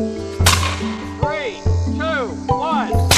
3, 2, 1.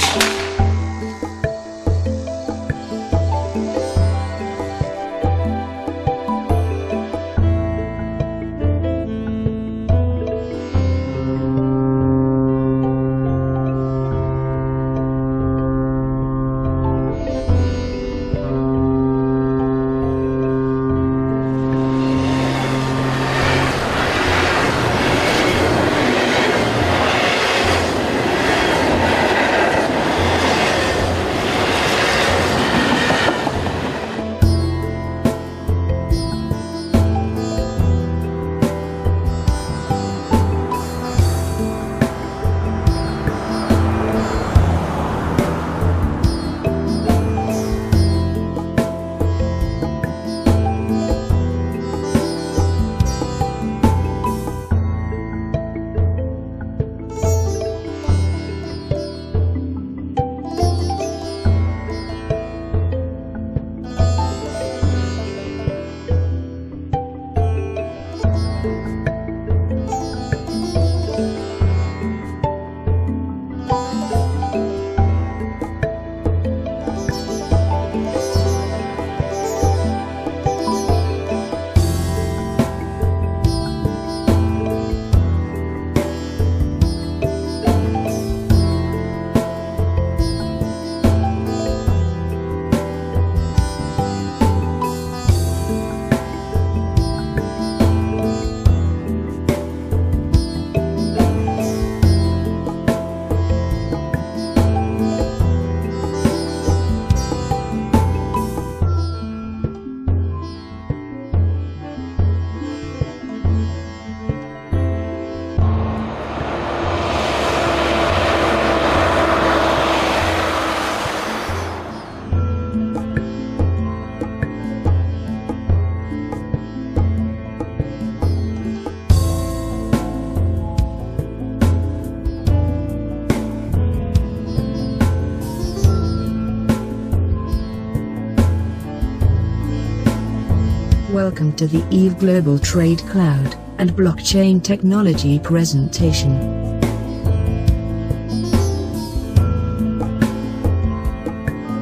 Welcome to the EVE Global Trade Cloud and Blockchain Technology Presentation.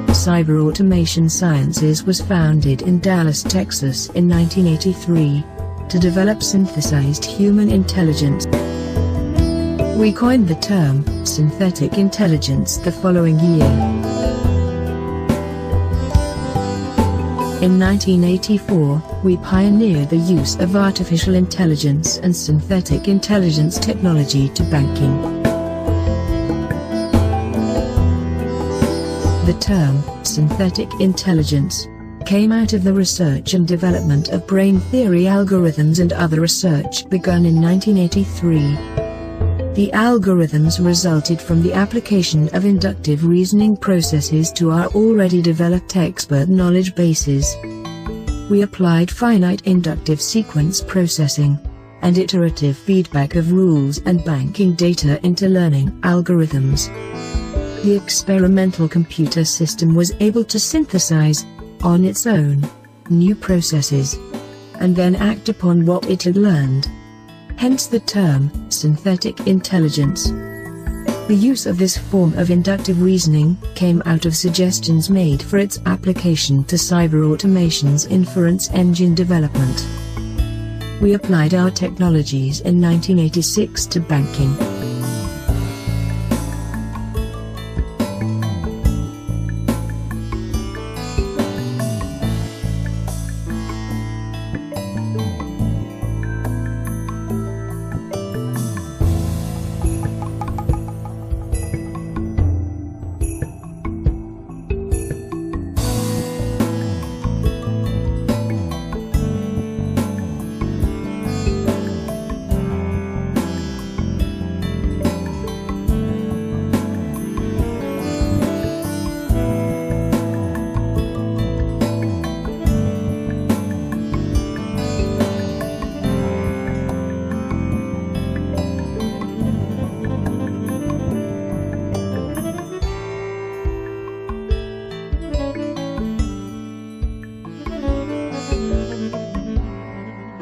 Cyber Automation Sciences was founded in Dallas, Texas in 1983 to develop synthesized human intelligence. We coined the term synthetic intelligence the following year. In 1984, we pioneered the use of artificial intelligence and synthetic intelligence technology to banking. The term synthetic intelligence came out of the research and development of brain theory algorithms and other research begun in 1983. The algorithms resulted from the application of inductive reasoning processes to our already developed expert knowledge bases. We applied finite inductive sequence processing and iterative feedback of rules and banking data into learning algorithms. The experimental computer system was able to synthesize, on its own, new processes, and then act upon what it had learned. Hence the term, synthetic intelligence. The use of this form of inductive reasoning came out of suggestions made for its application to cyber automation's inference engine development. We applied our technologies in 1986 to banking.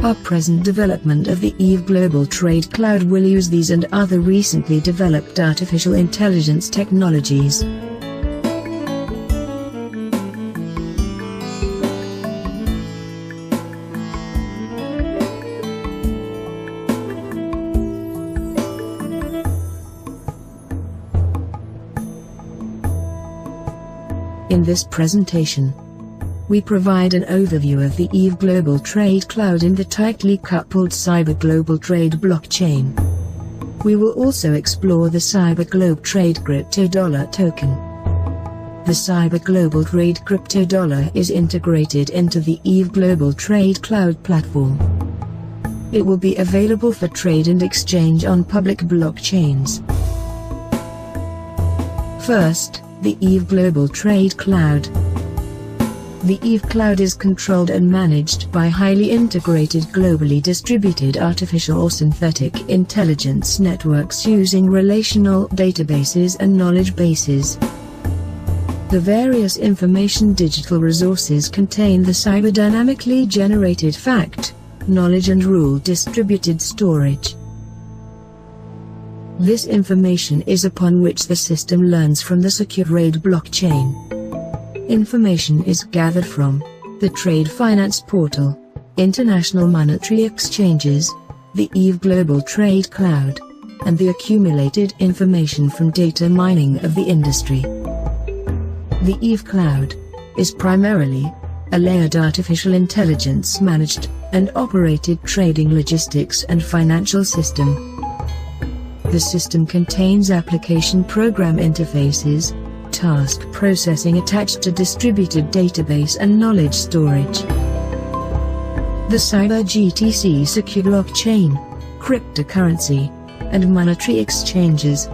Our present development of the EVE Global Trade Cloud will use these and other recently developed artificial intelligence technologies. In this presentation, we provide an overview of the EVE Global Trade Cloud in the tightly coupled Cyber Global Trade blockchain. We will also explore the Cyber Globe Trade Crypto Dollar token. The Cyber Global Trade Crypto Dollar is integrated into the EVE Global Trade Cloud platform. It will be available for trade and exchange on public blockchains. First, the EVE Global Trade Cloud. The EVE Cloud is controlled and managed by highly integrated globally distributed artificial or synthetic intelligence networks using relational databases and knowledge bases. The various information digital resources contain the cyber dynamically generated fact, knowledge and rule distributed storage. This information is upon which the system learns from the secure RAID blockchain. Information is gathered from the Trade Finance Portal, international monetary exchanges, the EVE Global Trade Cloud, and the accumulated information from data mining of the industry. The EVE Cloud is primarily a layered artificial intelligence managed and operated trading logistics and financial system. The system contains application program interfaces, task processing attached to distributed database and knowledge storage. The Cyber GTC secure blockchain, cryptocurrency, and monetary exchanges.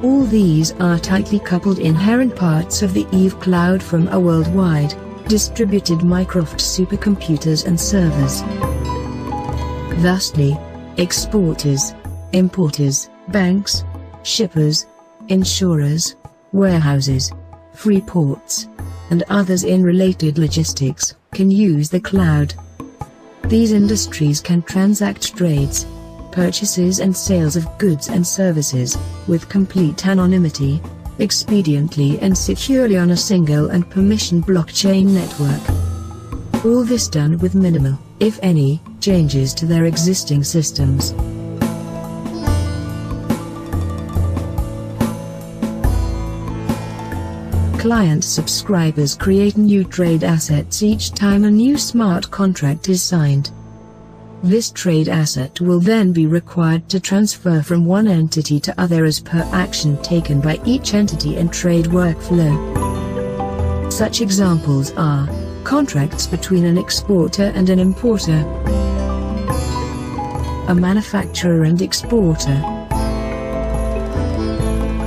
All these are tightly coupled inherent parts of the EVE Cloud from a worldwide, distributed Microsoft supercomputers and servers. Thusly, exporters, importers, banks, shippers, insurers, warehouses, free ports, and others in related logistics can use the cloud. These industries can transact trades, purchases and sales of goods and services, with complete anonymity, expediently and securely on a single and permission blockchain network. All this done with minimal, if any, changes to their existing systems. Client subscribers create new trade assets each time a new smart contract is signed. This trade asset will then be required to transfer from one entity to other as per action taken by each entity and trade workflow. Such examples are contracts between an exporter and an importer, a manufacturer and exporter,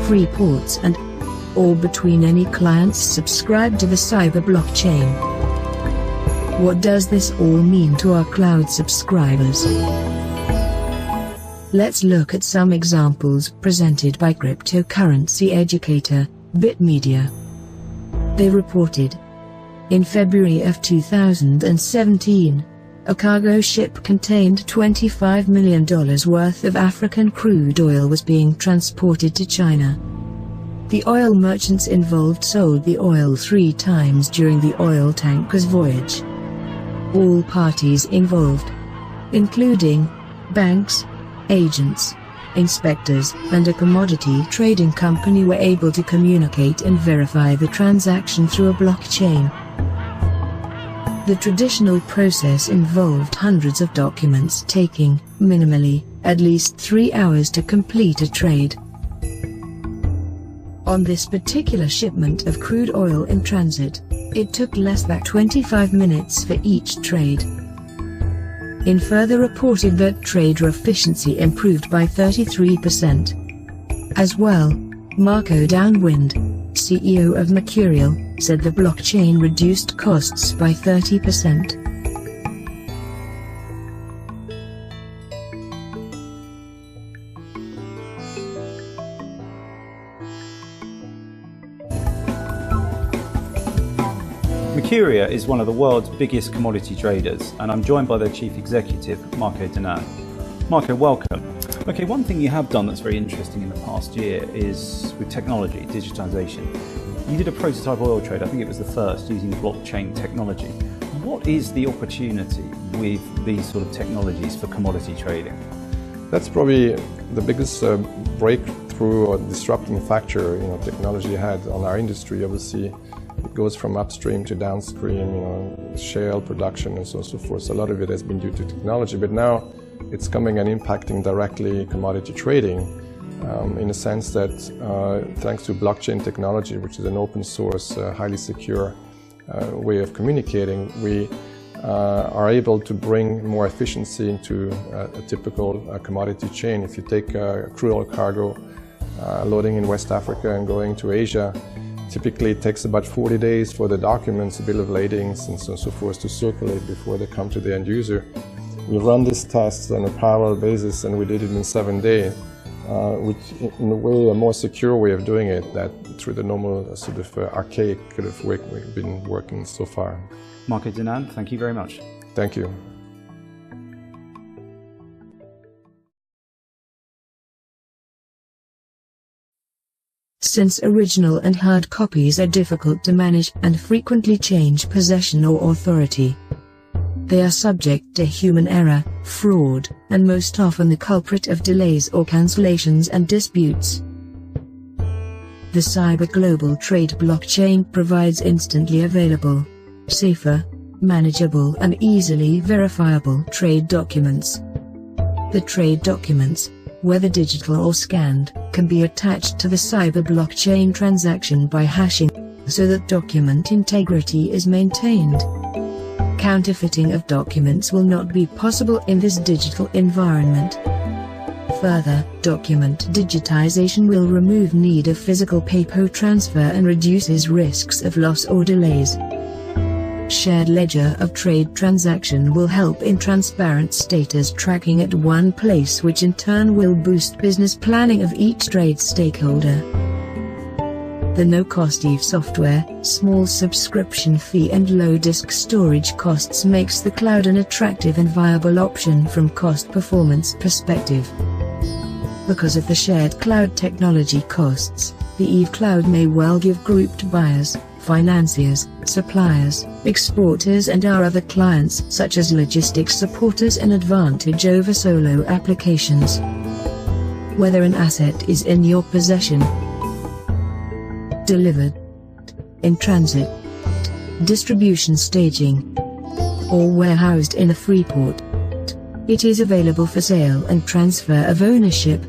free ports and or between any clients subscribed to the cyber blockchain. What does this all mean to our cloud subscribers? Let's look at some examples presented by cryptocurrency educator, BitMedia. They reported, in February of 2017, a cargo ship contained $25 million worth of African crude oil was being transported to China. The oil merchants involved sold the oil 3 times during the oil tanker's voyage. All parties involved, including banks, agents, inspectors, and a commodity trading company, were able to communicate and verify the transaction through a blockchain. The traditional process involved hundreds of documents taking, minimally, at least 3 hours to complete a trade. On this particular shipment of crude oil in transit, it took less than 25 minutes for each trade. In further reported that trader efficiency improved by 33%. As well, Marco Downwind, CEO of Mercurial, said the blockchain reduced costs by 30%. Securia is one of the world's biggest commodity traders, and I'm joined by their chief executive, Marco Denan. Marco, welcome. Okay, one thing you have done that's very interesting in the past year is with technology, digitization. You did a prototype oil trade, I think it was the first, using blockchain technology. What is the opportunity with these sort of technologies for commodity trading? That's probably the biggest breakthrough or disrupting factor technology had on our industry. Obviously, it goes from upstream to downstream, shale production and so forth. So a lot of it has been due to technology, but now it's coming and impacting directly commodity trading in a sense that thanks to blockchain technology, which is an open source, highly secure way of communicating, we are able to bring more efficiency into a typical commodity chain. If you take a crude oil cargo loading in West Africa and going to Asia, typically it takes about 40 days for the documents, the bill of ladings and so forth to circulate before they come to the end user. We run this test on a parallel basis, and we did it in 7 days, which in a way a more secure way of doing it than through the normal sort of archaic kind of way we've been working so far. Marco Denan, thank you very much. Thank you. Since original and hard copies are difficult to manage and frequently change possession or authority, they are subject to human error, fraud, and most often the culprit of delays or cancellations and disputes. The Cyber Global Trade blockchain provides instantly available, safer, manageable and easily verifiable trade documents. The trade documents, whether digital or scanned, can be attached to the cyber blockchain transaction by hashing, so that document integrity is maintained. Counterfeiting of documents will not be possible in this digital environment. Further, document digitization will remove need of physical paper transfer and reduces risks of loss or delays. Shared ledger of trade transaction will help in transparent status tracking at one place, which in turn will boost business planning of each trade stakeholder. The no-cost EVE software, small subscription fee and low disk storage costs makes the cloud an attractive and viable option from cost-performance perspective. Because of the shared cloud technology costs, the EVE cloud may well give grouped buyers, financiers, suppliers, exporters and our other clients such as logistics supporters an advantage over solo applications. Whether an asset is in your possession, delivered, in transit, distribution staging, or warehoused in a free port, it is available for sale and transfer of ownership.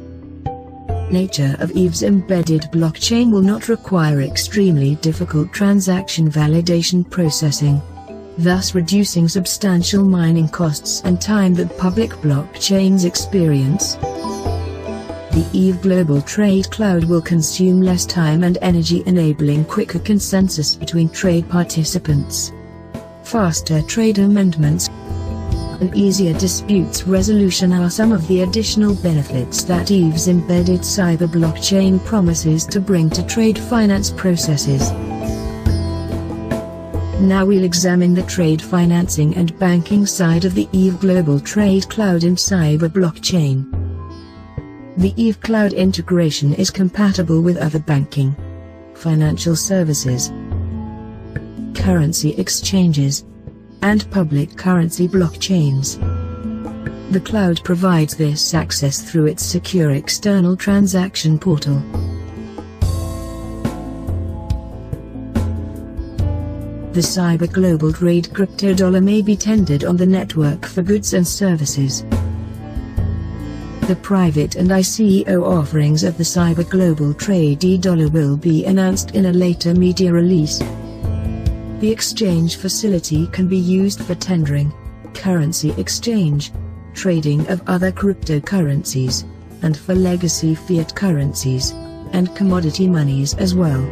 Nature of EVE's embedded blockchain will not require extremely difficult transaction validation processing, thus reducing substantial mining costs and time that public blockchains experience. The EVE Global Trade Cloud will consume less time and energy, enabling quicker consensus between trade participants, faster trade amendments, and easier disputes resolution are some of the additional benefits that EVE's embedded cyber blockchain promises to bring to trade finance processes. Now we'll examine the trade financing and banking side of the EVE Global Trade Cloud and cyber blockchain. The EVE Cloud integration is compatible with other banking, financial services, currency exchanges, and public currency blockchains. The cloud provides this access through its secure external transaction portal. The Cyber Global Trade crypto dollar may be tendered on the network for goods and services. The private and ICO offerings of the Cyber Global Trade e-dollar will be announced in a later media release. The exchange facility can be used for tendering, currency exchange, trading of other cryptocurrencies, and for legacy fiat currencies, and commodity monies as well.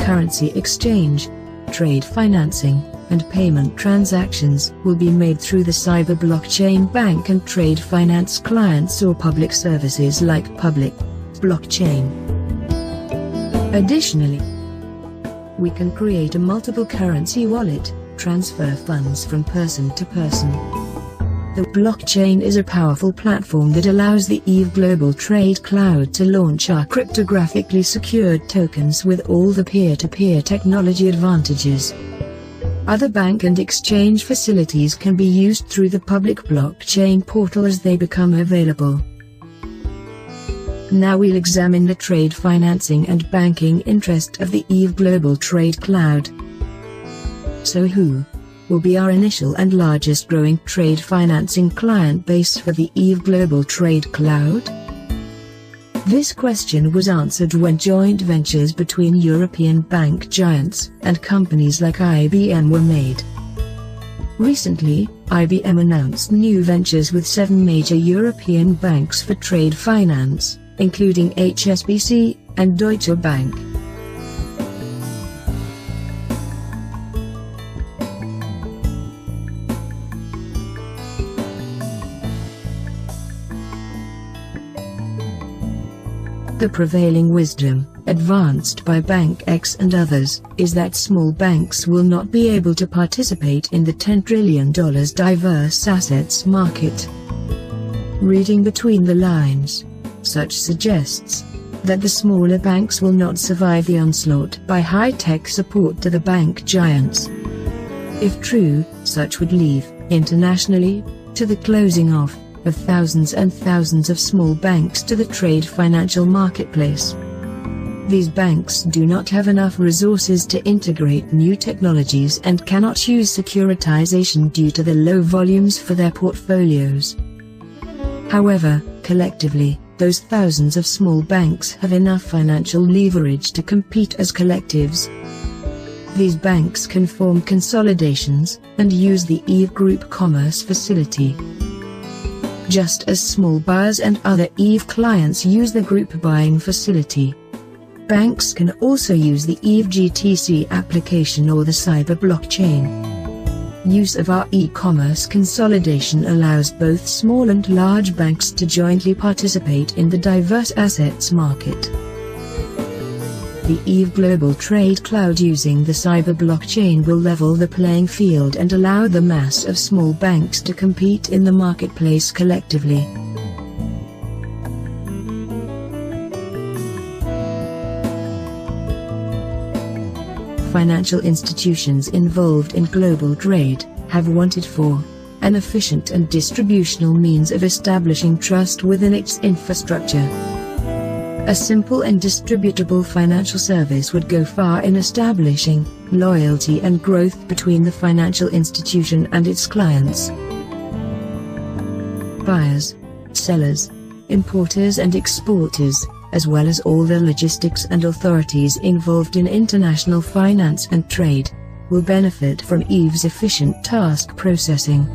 Currency exchange, trade financing, and payment transactions will be made through the cyber blockchain bank and trade finance clients or public services like public blockchain. Additionally, We can create a multiple currency wallet, transfer funds from person to person. The blockchain is a powerful platform that allows the Eve Global Trade Cloud to launch our cryptographically secured tokens with all the peer-to-peer technology advantages. Other bank and exchange facilities can be used through the public blockchain portal as they become available. Now we'll examine the trade financing and banking interest of the Eve Global Trade Cloud. So who will be our initial and largest growing trade financing client base for the Eve Global Trade Cloud? This question was answered when joint ventures between European bank giants and companies like IBM were made. Recently, IBM announced new ventures with 7 major European banks for trade finance, including HSBC and Deutsche Bank. The prevailing wisdom, advanced by Bank X and others, is that small banks will not be able to participate in the $10 trillion diverse assets market. Reading between the lines, such suggests that the smaller banks will not survive the onslaught by high-tech support to the bank giants. If true, such would leave, internationally, to the closing off of thousands and thousands of small banks to the trade financial marketplace. These banks do not have enough resources to integrate new technologies and cannot use securitization due to the low volumes for their portfolios. However, collectively, those thousands of small banks have enough financial leverage to compete as collectives. These banks can form consolidations and use the Eve Group Commerce Facility. Just as small buyers and other Eve clients use the group buying facility, banks can also use the Eve GTC application or the cyber blockchain. Use of our e-commerce consolidation allows both small and large banks to jointly participate in the diverse assets market. The Eve Global Trade Cloud using the cyber blockchain will level the playing field and allow the mass of small banks to compete in the marketplace collectively. Financial institutions involved in global trade have wanted for an efficient and distributional means of establishing trust within its infrastructure. A simple and distributable financial service would go far in establishing loyalty and growth between the financial institution and its clients. Buyers, sellers, importers and exporters, as well as all the logistics and authorities involved in international finance and trade, will benefit from Eve's efficient task processing.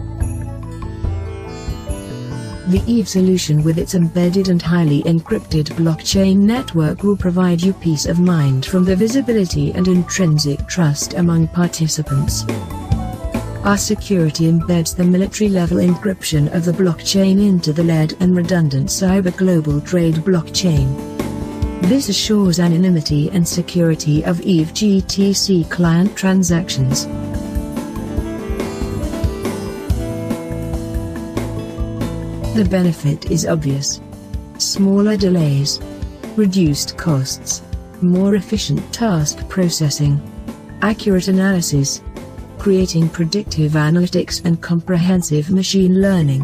The Eve solution with its embedded and highly encrypted blockchain network will provide you peace of mind from the visibility and intrinsic trust among participants. Our security embeds the military-level encryption of the blockchain into the layered and redundant cyber global trade blockchain. This assures anonymity and security of Eve GTC client transactions. The benefit is obvious. Smaller delays, reduced costs, more efficient task processing, accurate analysis, creating predictive analytics and comprehensive machine learning.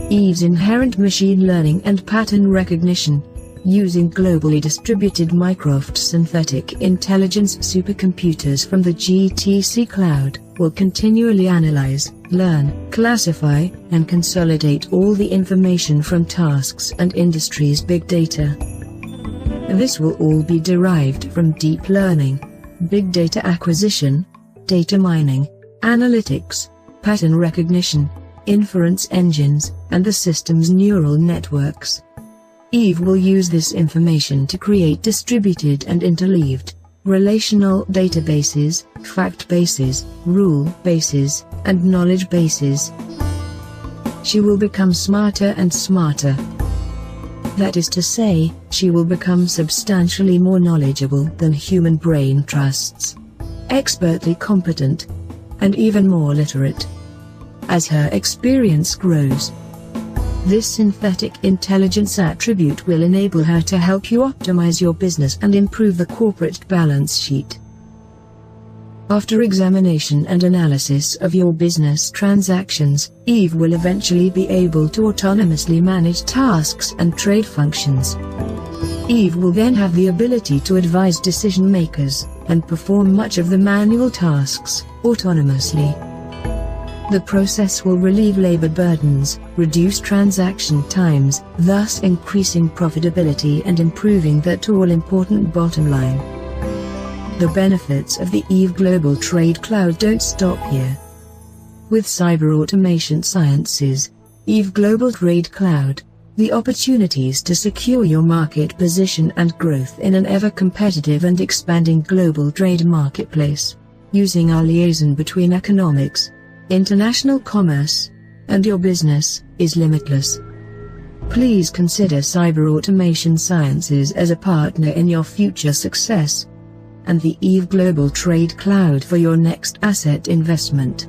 Eve's inherent machine learning and pattern recognition, using globally distributed Microsoft synthetic intelligence supercomputers from the GTC cloud, will continually analyze, learn, classify, and consolidate all the information from tasks and industries' big data. This will all be derived from deep learning, big data acquisition, data mining, analytics, pattern recognition, inference engines, and the system's neural networks. Eve will use this information to create distributed and interleaved relational databases, fact bases, rule bases, and knowledge bases. She will become smarter and smarter. That is to say, she will become substantially more knowledgeable than human brain trusts, expertly competent, and even more literate. As her experience grows, this synthetic intelligence attribute will enable her to help you optimize your business and improve the corporate balance sheet. After examination and analysis of your business transactions, Eve will eventually be able to autonomously manage tasks and trade functions. Eve will then have the ability to advise decision makers and perform much of the manual tasks autonomously. The process will relieve labor burdens, reduce transaction times, thus increasing profitability and improving that all-important bottom line. The benefits of the Eve Global Trade Cloud don't stop here. With cyber automation sciences, Eve Global Trade Cloud, the opportunities to secure your market position and growth in an ever-competitive and expanding global trade marketplace, using our liaison between economics, international commerce, and your business, is limitless. Please consider cyber automation sciences as a partner in your future success, and the Eve Global Trade Cloud for your next asset investment.